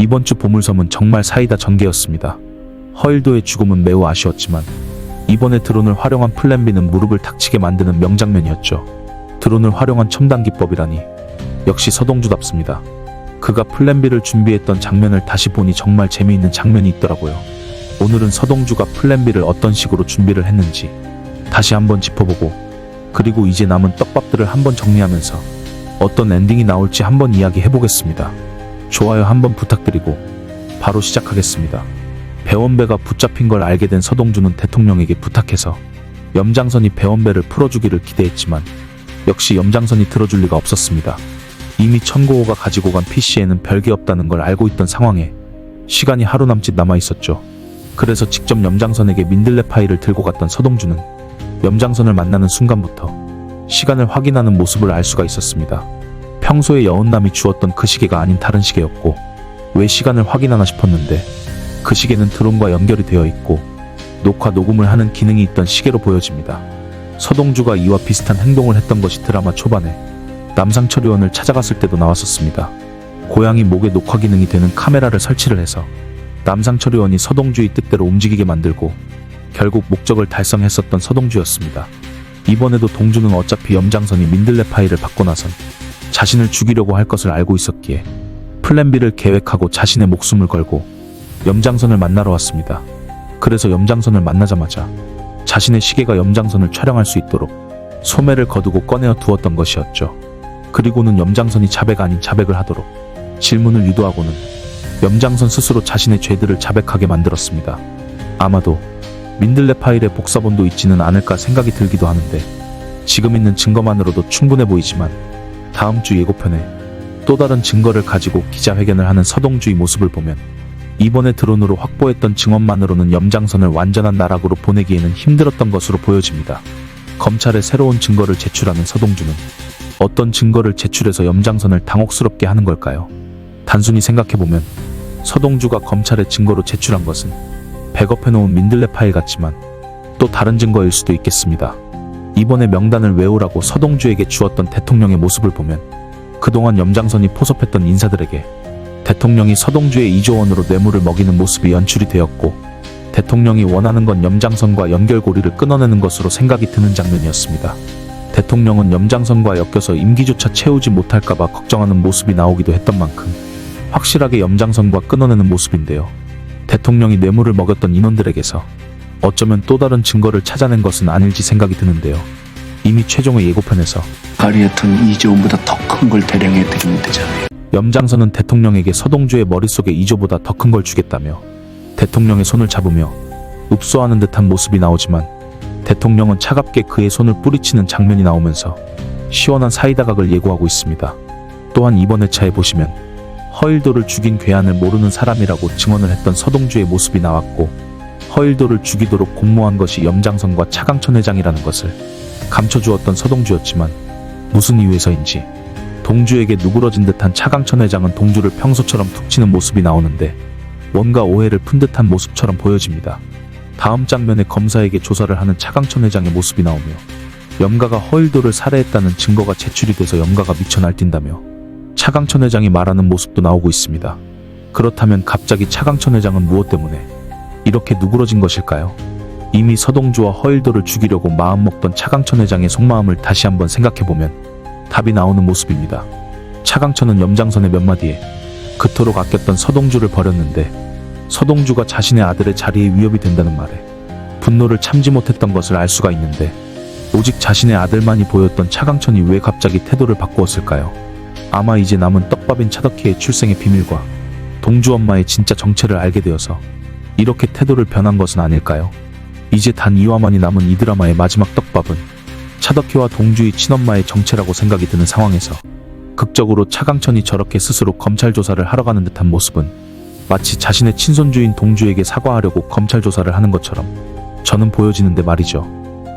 이번 주 보물섬은 정말 사이다 전개였습니다. 허일도의 죽음은 매우 아쉬웠지만 이번에 드론을 활용한 플랜 B는 무릎을 탁치게 만드는 명장면이었죠. 드론을 활용한 첨단 기법이라니 역시 서동주답습니다. 그가 플랜 B를 준비했던 장면을 다시 보니 정말 재미있는 장면이 있더라고요. 오늘은 서동주가 플랜 B를 어떤 식으로 준비를 했는지 다시 한번 짚어보고, 그리고 이제 남은 떡밥들을 한번 정리하면서 어떤 엔딩이 나올지 한번 이야기해보겠습니다. 좋아요 한번 부탁드리고 바로 시작하겠습니다. 배원배가 붙잡힌 걸 알게 된 서동주는 대통령에게 부탁해서 염장선이 배원배를 풀어주기를 기대했지만 역시 염장선이 들어줄 리가 없었습니다. 이미 천고호가 가지고 간 PC에는 별게 없다는 걸 알고 있던 상황에 시간이 하루 남짓 남아있었죠. 그래서 직접 염장선에게 민들레 파일을 들고 갔던 서동주는 염장선을 만나는 순간부터 시간을 확인하는 모습을 알 수가 있었습니다. 평소에 여운남이 주었던 그 시계가 아닌 다른 시계였고, 왜 시간을 확인하나 싶었는데 그 시계는 드론과 연결이 되어 있고 녹화 녹음을 하는 기능이 있던 시계로 보여집니다. 서동주가 이와 비슷한 행동을 했던 것이 드라마 초반에 남상철 의원을 찾아갔을 때도 나왔었습니다. 고양이 목에 녹화 기능이 되는 카메라를 설치를 해서 남상철 의원이 서동주의 뜻대로 움직이게 만들고 결국 목적을 달성했었던 서동주였습니다. 이번에도 동주는 어차피 염장선이 민들레 파일을 받고 나선 자신을 죽이려고 할 것을 알고 있었기에 플랜 B를 계획하고 자신의 목숨을 걸고 염장선을 만나러 왔습니다. 그래서 염장선을 만나자마자 자신의 시계가 염장선을 촬영할 수 있도록 소매를 거두고 꺼내어 두었던 것이었죠. 그리고는 염장선이 자백 아닌 자백을 하도록 질문을 유도하고는 염장선 스스로 자신의 죄들을 자백하게 만들었습니다. 아마도 민들레 파일에 복사본도 있지는 않을까 생각이 들기도 하는데 지금 있는 증거만으로도 충분해 보이지만 다음 주 예고편에 또 다른 증거를 가지고 기자회견을 하는 서동주의 모습을 보면 이번에 드론으로 확보했던 증언만으로는 염장선을 완전한 나락으로 보내기에는 힘들었던 것으로 보여집니다. 검찰에 새로운 증거를 제출하는 서동주는 어떤 증거를 제출해서 염장선을 당혹스럽게 하는 걸까요? 단순히 생각해보면 서동주가 검찰에 증거로 제출한 것은 백업해놓은 민들레 파일 같지만 또 다른 증거일 수도 있겠습니다. 이번에 명단을 외우라고 서동주에게 주었던 대통령의 모습을 보면 그동안 염장선이 포섭했던 인사들에게 대통령이 서동주의 2조 원으로 뇌물을 먹이는 모습이 연출이 되었고, 대통령이 원하는 건 염장선과 연결고리를 끊어내는 것으로 생각이 드는 장면이었습니다. 대통령은 염장선과 엮여서 임기조차 채우지 못할까봐 걱정하는 모습이 나오기도 했던 만큼 확실하게 염장선과 끊어내는 모습인데요. 대통령이 뇌물을 먹였던 인원들에게서 어쩌면 또 다른 증거를 찾아낸 것은 아닐지 생각이 드는데요. 이미 최종의 예고편에서 가리였던 2조 원보다 더 큰 걸 대량해 드리면 되잖아요. 염장선은 대통령에게 서동주의 머릿속에 2조보다 더 큰 걸 주겠다며 대통령의 손을 잡으며 읍소하는 듯한 모습이 나오지만 대통령은 차갑게 그의 손을 뿌리치는 장면이 나오면서 시원한 사이다각을 예고하고 있습니다. 또한 이번 회차에 보시면 허일도를 죽인 괴한을 모르는 사람이라고 증언을 했던 서동주의 모습이 나왔고, 허일도를 죽이도록 공모한 것이 염장선과 차강천 회장이라는 것을 감춰주었던 서동주였지만 무슨 이유에서인지 동주에게 누그러진 듯한 차강천 회장은 동주를 평소처럼 툭 치는 모습이 나오는데 뭔가 오해를 푼 듯한 모습처럼 보여집니다. 다음 장면에 검사에게 조사를 하는 차강천 회장의 모습이 나오며 염가가 허일도를 살해했다는 증거가 제출이 돼서 염가가 미쳐 날뛴다며 차강천 회장이 말하는 모습도 나오고 있습니다. 그렇다면 갑자기 차강천 회장은 무엇 때문에 이렇게 누그러진 것일까요? 이미 서동주와 허일도를 죽이려고 마음먹던 차강천 회장의 속마음을 다시 한번 생각해보면 답이 나오는 모습입니다. 차강천은 염장선의 몇 마디에 그토록 아꼈던 서동주를 버렸는데 서동주가 자신의 아들의 자리에 위협이 된다는 말에 분노를 참지 못했던 것을 알 수가 있는데 오직 자신의 아들만이 보였던 차강천이 왜 갑자기 태도를 바꾸었을까요? 아마 이제 남은 떡밥인 차덕희의 출생의 비밀과 동주 엄마의 진짜 정체를 알게 되어서 이렇게 태도를 변한 것은 아닐까요? 이제 단 2화만이 남은 이 드라마의 마지막 떡밥은 차덕희와 동주의 친엄마의 정체라고 생각이 드는 상황에서 극적으로 차강천이 저렇게 스스로 검찰 조사를 하러 가는 듯한 모습은 마치 자신의 친손주인 동주에게 사과하려고 검찰 조사를 하는 것처럼 저는 보여지는데 말이죠.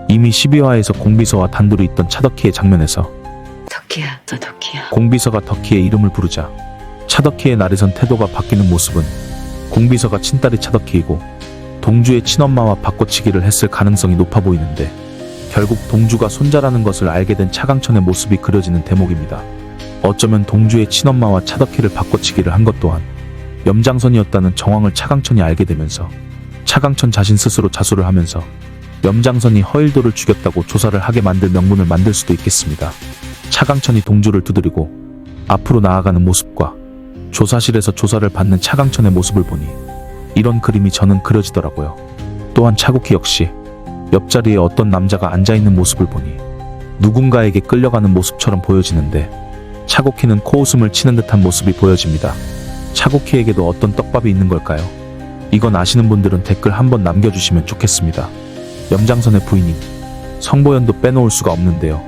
이미 12화에서 공비서와 단둘이 있던 차덕희의 장면에서 덕희야, 너 덕희야. 공비서가 덕희의 이름을 부르자 차덕희의 날에선 태도가 바뀌는 모습은 공비서가 친딸이 차덕희이고 동주의 친엄마와 바꿔치기를 했을 가능성이 높아 보이는데 결국 동주가 손자라는 것을 알게 된 차강천의 모습이 그려지는 대목입니다. 어쩌면 동주의 친엄마와 차덕희를 바꿔치기를 한 것 또한 염장선이었다는 정황을 차강천이 알게 되면서 차강천 자신 스스로 자수를 하면서 염장선이 허일도를 죽였다고 조사를 하게 만들 명분을 만들 수도 있겠습니다. 차강천이 동주를 두드리고 앞으로 나아가는 모습과 조사실에서 조사를 받는 차강천의 모습을 보니 이런 그림이 저는 그려지더라고요. 또한 차국희 역시 옆자리에 어떤 남자가 앉아있는 모습을 보니 누군가에게 끌려가는 모습처럼 보여지는데 차국희는 코웃음을 치는 듯한 모습이 보여집니다. 차국희에게도 어떤 떡밥이 있는 걸까요? 이건 아시는 분들은 댓글 한번 남겨주시면 좋겠습니다. 염장선의 부인인 성보연도 빼놓을 수가 없는데요.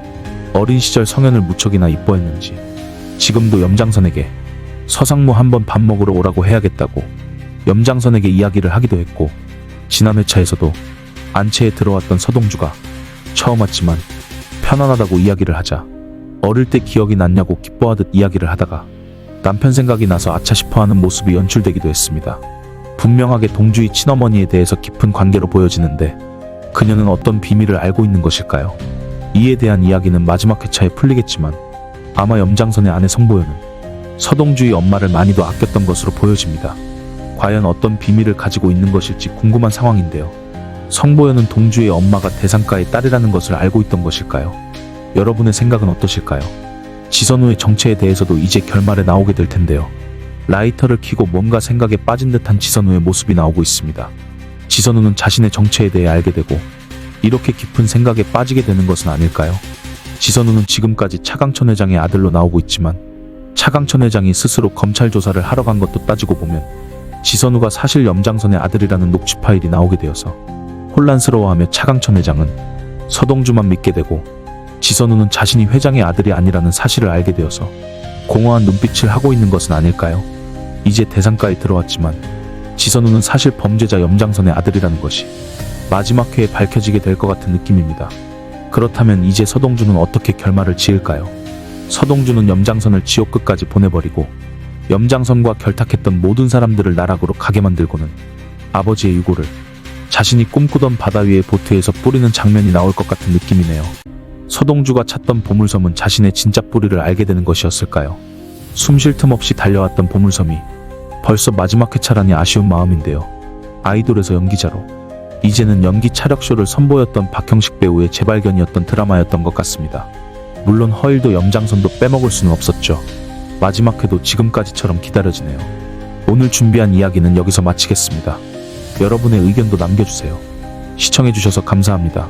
어린 시절 성현을 무척이나 이뻐했는지 지금도 염장선에게 서상무 한번 밥 먹으러 오라고 해야겠다고 염장선에게 이야기를 하기도 했고, 지난 회차에서도 안채에 들어왔던 서동주가 처음 왔지만 편안하다고 이야기를 하자 어릴 때 기억이 났냐고 기뻐하듯 이야기를 하다가 남편 생각이 나서 아차 싶어하는 모습이 연출되기도 했습니다. 분명하게 동주의 친어머니에 대해서 깊은 관계로 보여지는데 그녀는 어떤 비밀을 알고 있는 것일까요? 이에 대한 이야기는 마지막 회차에 풀리겠지만 아마 염장선의 아내 성보연은 서동주의 엄마를 많이도 아꼈던 것으로 보여집니다. 과연 어떤 비밀을 가지고 있는 것일지 궁금한 상황인데요. 성보연은 동주의 엄마가 대상가의 딸이라는 것을 알고 있던 것일까요? 여러분의 생각은 어떠실까요? 지선우의 정체에 대해서도 이제 결말에 나오게 될 텐데요. 라이터를 켜고 뭔가 생각에 빠진 듯한 지선우의 모습이 나오고 있습니다. 지선우는 자신의 정체에 대해 알게 되고 이렇게 깊은 생각에 빠지게 되는 것은 아닐까요? 지선우는 지금까지 차강천 회장의 아들로 나오고 있지만 차강천 회장이 스스로 검찰 조사를 하러 간 것도 따지고 보면 지선우가 사실 염장선의 아들이라는 녹취 파일이 나오게 되어서 혼란스러워하며 차강천 회장은 서동주만 믿게 되고 지선우는 자신이 회장의 아들이 아니라는 사실을 알게 되어서 공허한 눈빛을 하고 있는 것은 아닐까요? 이제 대상가에 들어왔지만 지선우는 사실 범죄자 염장선의 아들이라는 것이 마지막 회에 밝혀지게 될 것 같은 느낌입니다. 그렇다면 이제 서동주는 어떻게 결말을 지을까요? 서동주는 염장선을 지옥 끝까지 보내버리고 염장선과 결탁했던 모든 사람들을 나락으로 가게 만들고는 아버지의 유고를 자신이 꿈꾸던 바다 위의 보트에서 뿌리는 장면이 나올 것 같은 느낌이네요. 서동주가 찾던 보물섬은 자신의 진짜 뿌리를 알게 되는 것이었을까요? 숨 쉴 틈 없이 달려왔던 보물섬이 벌써 마지막 회차라니 아쉬운 마음인데요. 아이돌에서 연기자로 이제는 연기 차력쇼를 선보였던 박형식 배우의 재발견이었던 드라마였던 것 같습니다. 물론 허일도 염장선도 빼먹을 수는 없었죠. 마지막 회도 지금까지처럼 기다려지네요. 오늘 준비한 이야기는 여기서 마치겠습니다. 여러분의 의견도 남겨주세요. 시청해주셔서 감사합니다.